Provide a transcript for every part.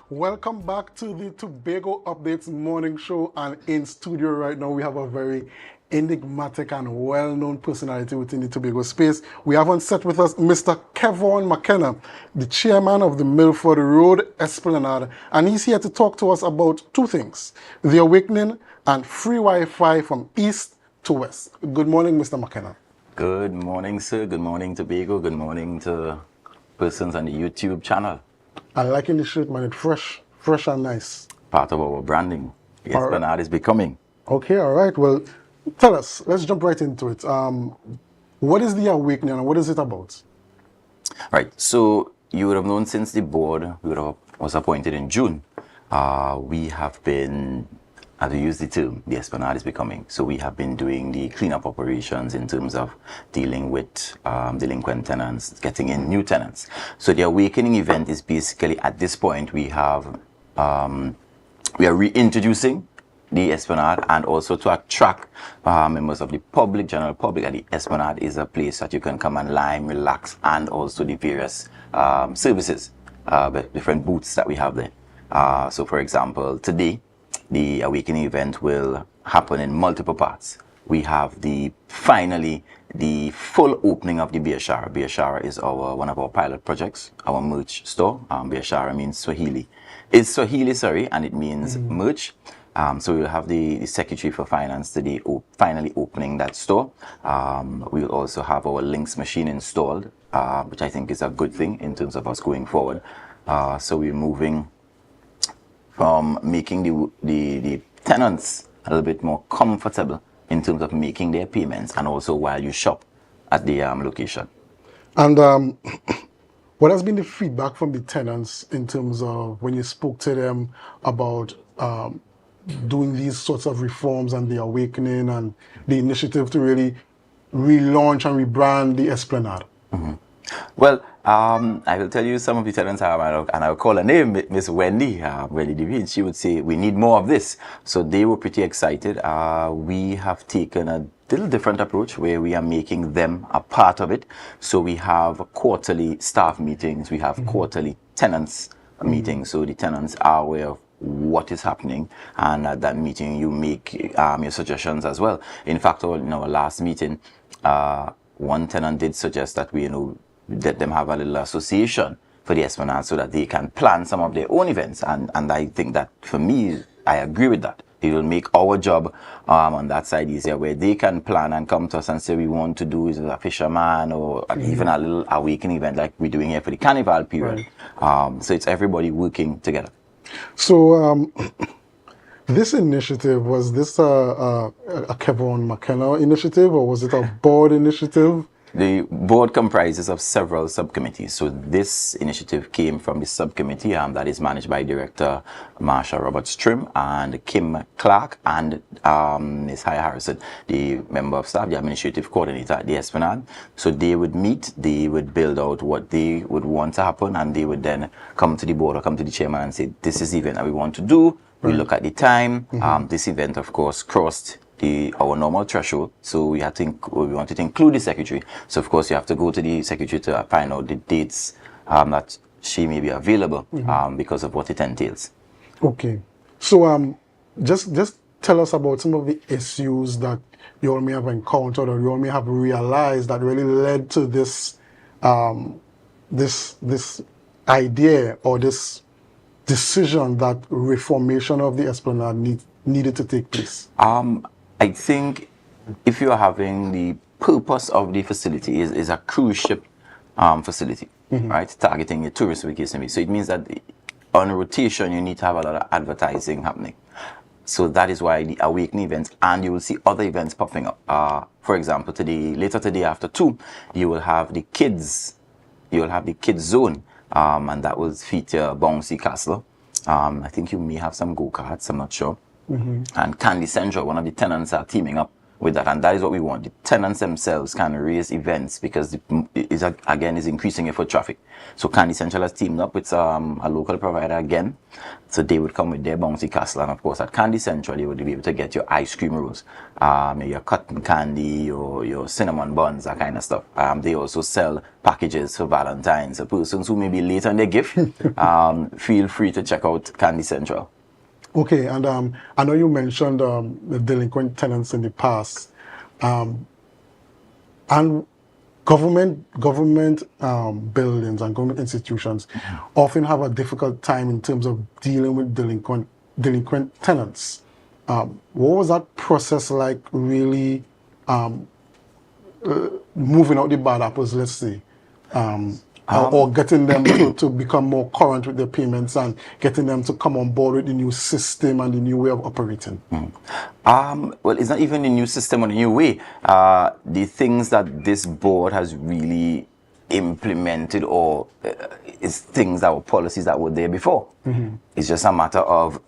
Welcome back to the Tobago Updates morning show, and in studio right now we have a very enigmatic and well-known personality within the Tobago space. We have on set with us Mr. Kevon Mckenna, the chairman of the Milford Road Esplanade, and he's here to talk to us about two things: the awakening and free Wi-Fi from east to west. Good morning, Mr. Mckenna. Good morning, sir. Good morning, Tobago. Good morning to persons on the YouTube channel. I like in the shirt, man. It's fresh and nice. Part of our branding. The Esplanade is becoming. Okay, all right. Well, tell us. Let's jump right into it. What is the awakening and what is it about? Right. So you would have known since the board was appointed in June. We have been, as we use the term, the Esplanade is becoming. So we have been doing the cleanup operations in terms of dealing with delinquent tenants, getting in new tenants. So the awakening event is basically, at this point, we are reintroducing the Esplanade, and also to attract members of the public, general public. And the Esplanade is a place that you can come and lime, relax, and also the various services, different booths that we have there. So for example, today, the awakening event will happen in multiple parts. We have finally the full opening of the Biashara. Biashara is one of our pilot projects, our merch store. Biashara means Swahili. It's Swahili, sorry, and it means merch. So we'll have the Secretary for Finance today finally opening that store. We'll also have our links machine installed, which I think is a good thing in terms of us going forward. So we're moving from making the tenants a little bit more comfortable in terms of making their payments, and also while you shop at the location. And what has been the feedback from the tenants in terms of when you spoke to them about doing these sorts of reforms and the awakening and the initiative to really relaunch and rebrand the Esplanade? Well, I will tell you some of the tenants have, and I'll call her name, Miss Wendy Devine. She would say, we need more of this. So they were pretty excited. We have taken a little different approach where we are making them a part of it. So we have quarterly staff meetings. We have quarterly tenants meetings. So the tenants are aware of what is happening, and at that meeting you make your suggestions as well. In fact, in our last meeting, one tenant did suggest that we let them have a little association for the Esplanade so that they can plan some of their own events, and I think that, for me, I agree with that. It will make our job on that side easier, where they can plan and come to us and say, we want to do is a fisherman or even a little awakening event like we're doing here for the carnival period. Right. So it's everybody working together. So this initiative, was this a Kevon Mckenna initiative, or was it a board initiative? The board comprises of several subcommittees. So this initiative came from the subcommittee that is managed by Director Marsha Roberts-Trim and Kim Clark and Ms. Haya Harrison, the member of staff, the administrative coordinator at the Esplanade. So they would meet, they would build out what they would want to happen, and they would then come to the board or come to the chairman and say, this is the event that we want to do. We look at the time. This event, of course, crossed our normal threshold, so we wanted to include the secretary. So of course you have to go to the secretary to find out the dates that she may be available because of what it entails. Okay, so just tell us about some of the issues that you all may have encountered or you all may have realized that really led to this this idea or this decision that reformation of the Esplanade needed to take place. I think if you are having the purpose of the facility is a cruise ship facility, right? Targeting the tourist vacation. So it means that on rotation, you need to have a lot of advertising happening. So that is why the awakening events, and you will see other events popping up. For example, later today after 2, you will have the kids zone, and that will feature Bouncy Castle. I think you may have some go-karts, I'm not sure. And Candy Central, one of the tenants are teaming up with that, and that is what we want. The tenants themselves can raise events because it is increasing your foot traffic. So Candy Central has teamed up with a local provider again, so they would come with their bouncy castle, and of course at Candy Central you would be able to get your ice cream rolls, your cotton candy, or your cinnamon buns, that kind of stuff. They also sell packages for Valentine's. So persons who may be late on their gift, feel free to check out Candy Central. Okay, and I know you mentioned the delinquent tenants in the past, and government buildings and government institutions often have a difficult time in terms of dealing with delinquent tenants. What was that process like, really moving out the bad apples, let's say? Or getting them to become more current with their payments and getting them to come on board with the new system and the new way of operating? Well, it's not even a new system or a new way. The things that this board has really implemented or is things that were policies that were there before. It's just a matter of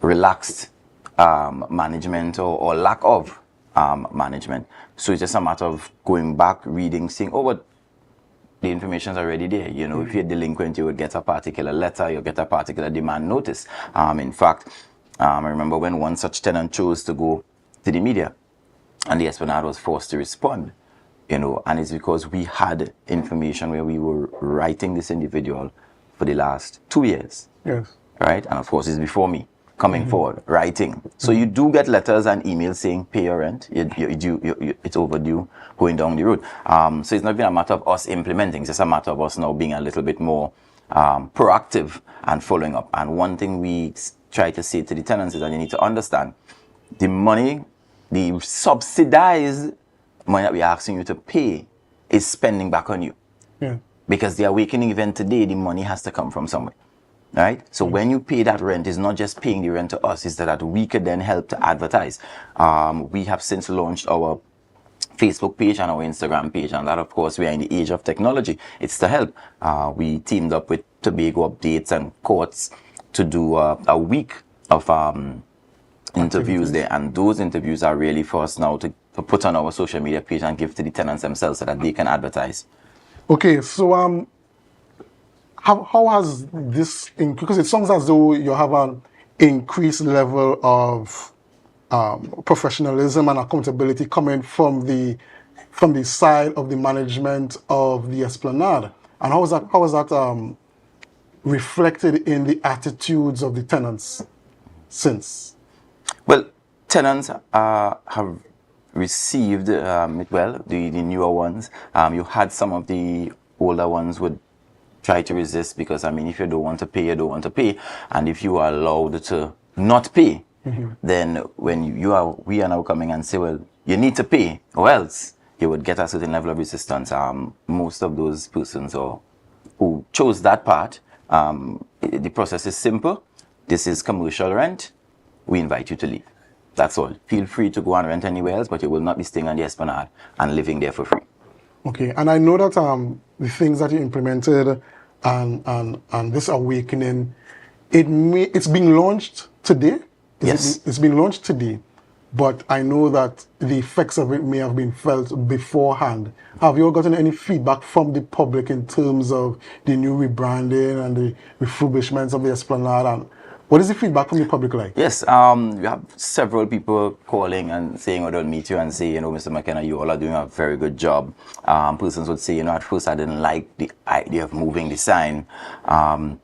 relaxed management or lack of management. So it's just a matter of going back, reading, seeing, but the information is already there. You know, if you're delinquent, you would get a particular letter, you'll get a particular demand notice. In fact, I remember when one such tenant chose to go to the media, and the Esplanade was forced to respond. You know, and it's because we had information where we were writing this individual for the last 2 years. Yes. Right? And of course, it's before me coming forward, writing. So you do get letters and emails saying, pay your rent, it's overdue, going down the road. So it's not even a matter of us implementing, it's just a matter of us now being a little bit more proactive and following up. And one thing we try to say to the tenants is that you need to understand the money, the subsidized money that we're asking you to pay is spending back on you. Yeah. Because the awakening event today, the money has to come from somewhere. Right? So when you pay that rent, it's not just paying the rent to us, it's that we could then help to advertise. We have since launched our Facebook page and our Instagram page, and that, of course, we are in the age of technology. It's to help. We teamed up with Tobago Updates and Courts to do a week of interviews there, and those interviews are really for us now to put on our social media page and give to the tenants themselves so that they can advertise. Okay, so how has this, because it sounds as though you have an increased level of professionalism and accountability coming from the side of the management of the Esplanade, and how is that reflected in the attitudes of the tenants since? Well, tenants have received the newer ones. You had some of the older ones would try to resist, because I mean, if you don't want to pay, you don't want to pay, and if you are allowed to not pay, then when we are now coming and say, well, you need to pay or else, you would get a certain level of resistance. Most of those persons who chose that part, the process is simple. This is commercial rent. We invite you to leave. That's all. Feel free to go and rent anywhere else, but you will not be staying on the Esplanade and living there for free. Okay, and I know that the things that you implemented and this awakening, it's being launched today. Yes, it's been launched today, but I know that the effects of it may have been felt beforehand. Have you gotten any feedback from the public in terms of the new rebranding and the refurbishments of the Esplanade? And what is the feedback from the public like? Yes, we have several people calling and saying, they'll meet you and say, Mr. McKenna, you all are doing a very good job. Persons would say, at first I didn't like the idea of moving the sign. And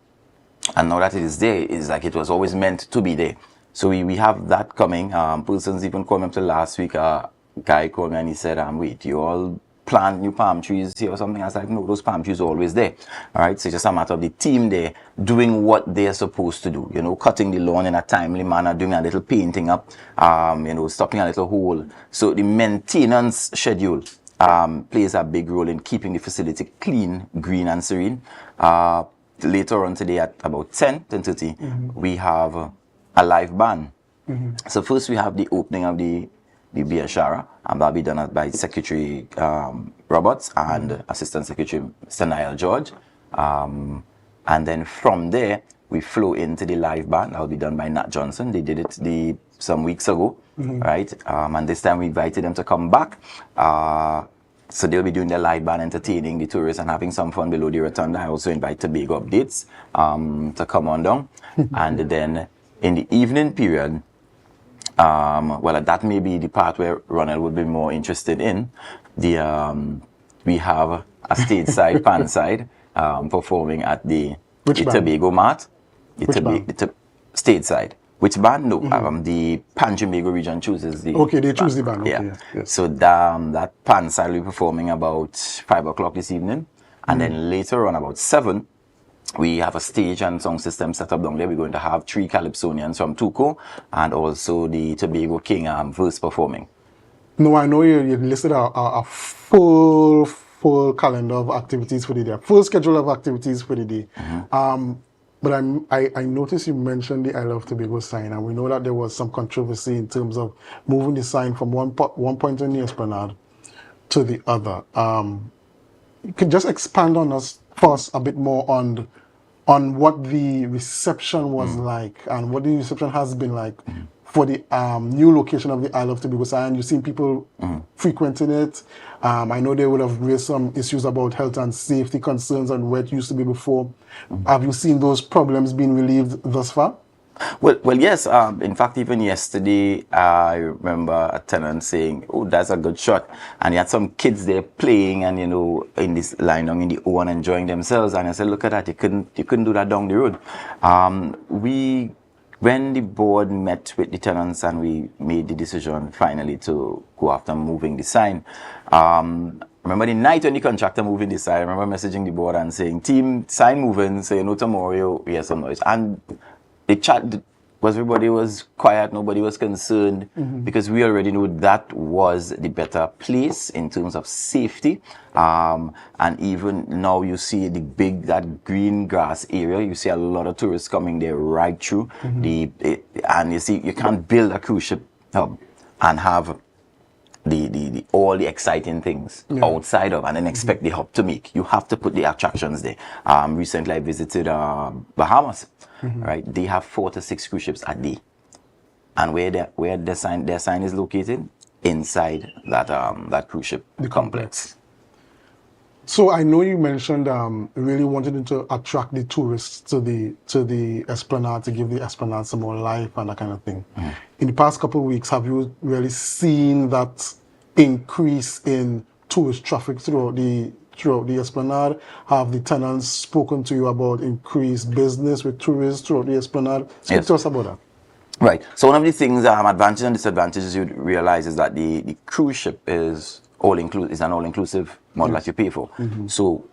now that it is there, it's like it was always meant to be there. So we have that coming. Persons even called me up to last week. A guy called me and he said, wait, you all plant new palm trees here or something? I was like, no, those palm trees are always there. All right, so it's just a matter of the team there doing what they're supposed to do, cutting the lawn in a timely manner, doing a little painting up, stopping a little hole. So the maintenance schedule plays a big role in keeping the facility clean, green and serene. Later on today at about 10:30, we have a live band. So first we have the opening of the beer shower, and that'll be done by Secretary Roberts and Assistant Secretary Mr. Niall George. And then from there, we flow into the live band. That'll be done by Nat Johnson. They did it some weeks ago. right? And this time we invited them to come back. So they'll be doing their live band, entertaining the tourists and having some fun below the rotunda. I also invite Tobago updates to come on down. And then in the evening period, well, that may be the part where Ronald would be more interested in. We have a stage side, pan side, performing at the Tobago Mart. The stage side. Which band? No, the Pan Tobago region chooses the. Okay, they choose the band. Okay, yeah. Yes. So that pan side will be performing about 5 o'clock this evening, and then later on about 7. We have a stage and sound system set up down there. We're going to have 3 Calypsonians from Tuco and also the Tobago King verse performing. No, I know you listed a full calendar of activities for the day, full schedule of activities for the day. But I noticed you mentioned the I Love Tobago sign, and we know that there was some controversy in terms of moving the sign from one point in the Esplanade to the other. You can just expand on us first a bit more on what the reception was like and what the reception has been like for the new location of the I Love Tobago sign. You've seen people frequenting it. I know they would have raised some issues about health and safety concerns and where it used to be before. Have you seen those problems being relieved thus far? Well, yes. In fact, even yesterday, I remember a tenant saying, "Oh, that's a good shot," and he had some kids there playing, and in this line down in the O and enjoying themselves. And I said, "Look at that! You couldn't do that down the road." When the board met with the tenants and we made the decision finally to go after moving the sign. Remember the night when the contractor moving the sign, I remember messaging the board and saying, "Team, sign moving, say no tomorrow, you hear some noise." And the chat was, everybody was quiet, nobody was concerned, because we already knew that was the better place in terms of safety. And even now you see that green grass area, you see a lot of tourists coming there right through. And you see, you can't build a cruise ship hub and have all the exciting things outside of and then expect the hub to make. You have to put the attractions there. Recently I visited Bahamas, right? They have 4 to 6 cruise ships a day. And where their sign is located? Inside that cruise ship complex. So I know you mentioned really wanting to attract the tourists to the Esplanade, to give the Esplanade some more life and that kind of thing. In the past couple of weeks, have you really seen that increase in tourist traffic throughout the Esplanade? Have the tenants spoken to you about increased business with tourists throughout the Esplanade? Speak to us about that. Right. So one of the things, advantages and disadvantages you'd realize is that the cruise ship is an all-inclusive model that you pay for. So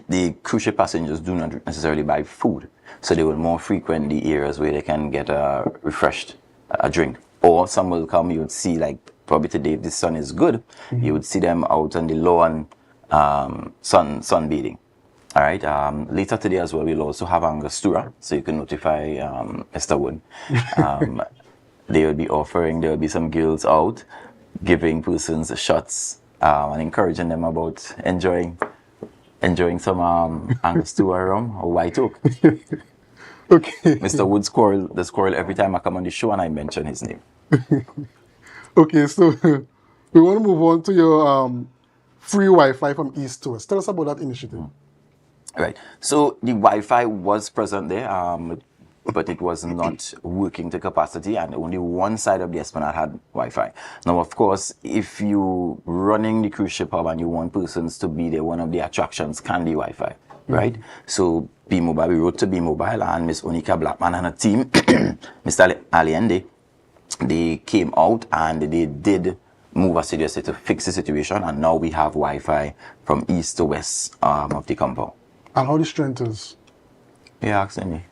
the cruise ship passengers do not necessarily buy food. So they will more frequent the areas where they can get a refreshed drink. Or some will come, you would see, like probably today, if the sun is good, you would see them out on the lawn sunbathing. All right. Later today as well, we'll also have Angostura, so you can notify Mr. Wood. There will be some girls out giving persons shots and encouraging them about enjoying some Angostura rum or white oak. Okay. Mr. Wood the squirrel every time I come on the show and I mention his name. Okay, so we want to move on to your free Wi-Fi from East to West. Tell us about that initiative. Right. So the Wi-Fi was present there, but it was not working to capacity, and only one side of the Esplanade had Wi-Fi. Now, of course, if you running the cruise ship hub and you want persons to be there, one of the attractions can be Wi-Fi, right? So B-Mobile, we wrote to B-Mobile, and Miss Onika Blackman and her team, Mr. Allende, they came out and they did move assiduously to fix the situation, and now we have Wi-Fi from east to west of the compound. And how the strength is? Yeah, asking me.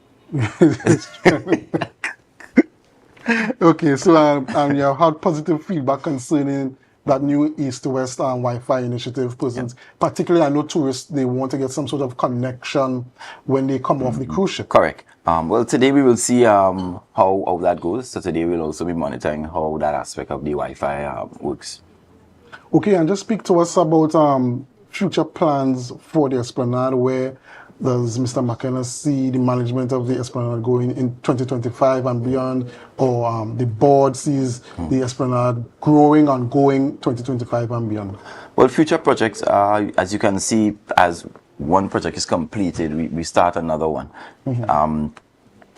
Okay, so you have had positive feedback concerning that new East to West Wi-Fi initiative. Persons, particularly, I know tourists, they want to get some sort of connection when they come off the cruise ship. Correct. Well, today we will see how that goes. So today we'll also be monitoring how that aspect of the Wi-Fi works. Okay, and just speak to us about future plans for the Esplanade, where does Mr. Mckenna see the management of the Esplanade going in 2025 and beyond, or the board sees the Esplanade growing and going 2025 and beyond? Well, future projects, as you can see, as one project is completed, we start another one.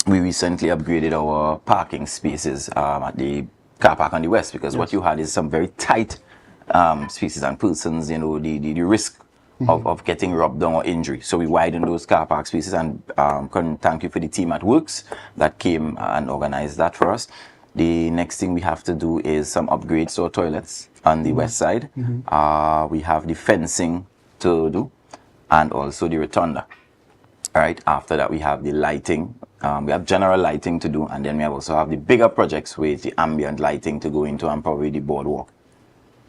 We recently upgraded our parking spaces at the car park on the west, because what you had is some very tight spaces and persons, you know, the risk of getting robbed down or injury. So we widened those car park spaces, and thank you for the team at Works that came and organized that for us. The next thing we have to do is some upgrades to our toilets on the west side. We have the fencing to do, and also the rotunda. All right, after that we have the lighting. We have general lighting to do, and then we also have the bigger projects with the ambient lighting to go into, and probably the boardwalk.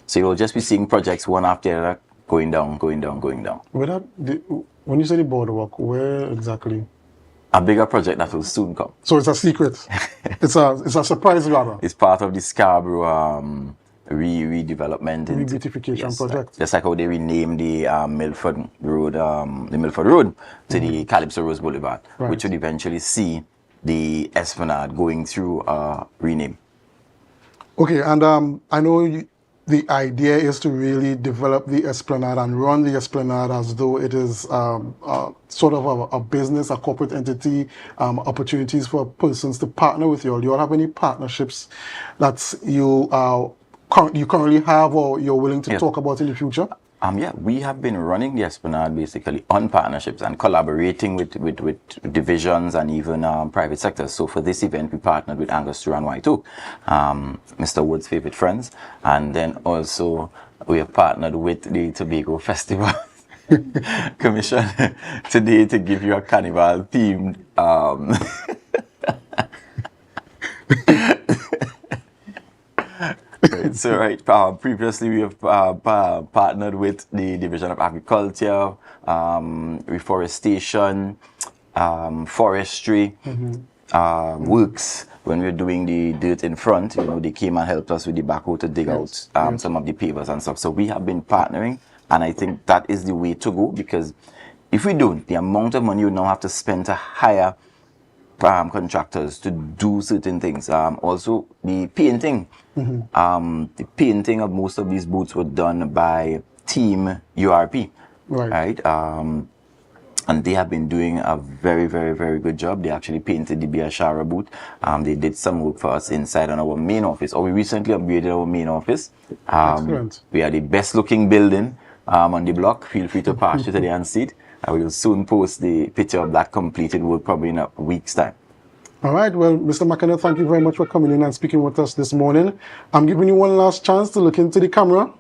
So you'll just be seeing projects one after the other, going down, going down, going down. When you say the boardwalk, where exactly? A bigger project that will soon come. So it's a secret. it's a surprise, rather. It's part of the Scarborough redevelopment, beautification project. Just like how they renamed the Milford Road, to the Calypso Rose Boulevard, which would eventually see the Esplanade going through rename. Okay, and I know the idea is to really develop the Esplanade and run the Esplanade as though it is sort of a business, a corporate entity, opportunities for persons to partner with you all. Do you all have any partnerships that you currently have, or you're willing to talk about in the future? Yeah, we have been running the Esplanade basically on partnerships and collaborating with divisions and even private sectors. So for this event, we partnered with Angostura and Y2, Mr. Wood's favorite friends. And then also we have partnered with the Tobago Festival Commission today to give you a carnival themed previously we have partnered with the Division of Agriculture, Reforestation, Forestry, Works. When we were doing the dirt in front, you know, they came and helped us with the backhoe to dig out some of the pavers and stuff. So we have been partnering, and I think that is the way to go, because if we don't, the amount of money you now have to spend to hire contractors to do certain things. Also, the painting. The painting of most of these booths were done by Team URP. Right? And they have been doing a very, very, very good job. They actually painted the Biashara booth. They did some work for us inside on our main office. We recently upgraded our main office. Excellent. We are the best looking building on the block. Feel free to pass through today and see it. I will soon post the picture of that completed work, probably in a week's time. All right. Well, Mr. Mckenna, thank you very much for coming in and speaking with us this morning. I'm giving you one last chance to look into the camera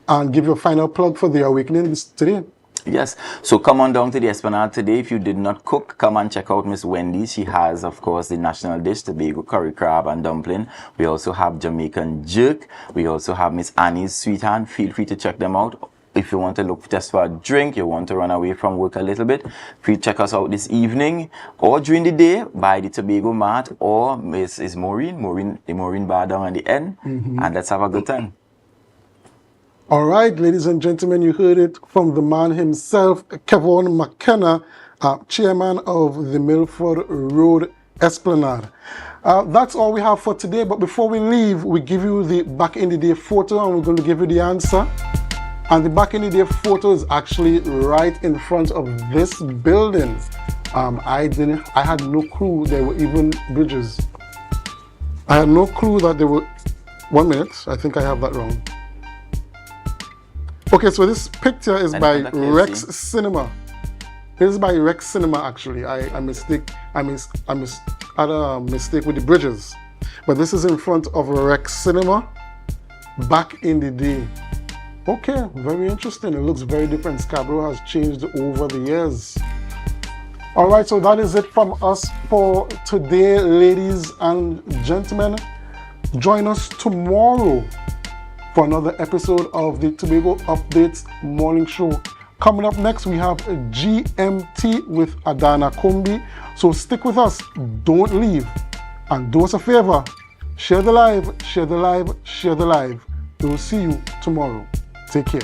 and give your final plug for the Awakening today. Yes. So come on down to the Esplanade today. If you did not cook, come and check out Miss Wendy. She has, of course, the national dish, Tobago curry crab and dumpling. We also have Jamaican jerk. We also have Miss Annie's sweet hand. Feel free to check them out. If you want to look just for a drink, you want to run away from work a little bit, please check us out this evening or during the day by the Tobago Mart or Miss Maureen bar down at the end, and let's have a good time. All right, ladies and gentlemen, you heard it from the man himself, Kevon Mckenna, chairman of the Milford Road Esplanade. That's all we have for today, but before we leave, we give you the back in the day photo, and we're going to give you the answer. And the back in the day photo is actually right in front of this building. I had no clue there were even bridges. I had no clue that there were, 1 minute, I think I have that wrong. Okay, so this picture is by Rex Cinema. This is by Rex Cinema actually. I had a mistake with the bridges. But this is in front of Rex Cinema back in the day. Okay, very interesting. It looks very different. Scarborough has changed over the years. All right, so that is it from us for today, ladies and gentlemen. Join us tomorrow for another episode of the Tobago Updates Morning Show. Coming up next, we have GMT with Adana Kumbi. So stick with us, don't leave. And do us a favor, share the live, share the live, share the live. We'll see you tomorrow. Take care.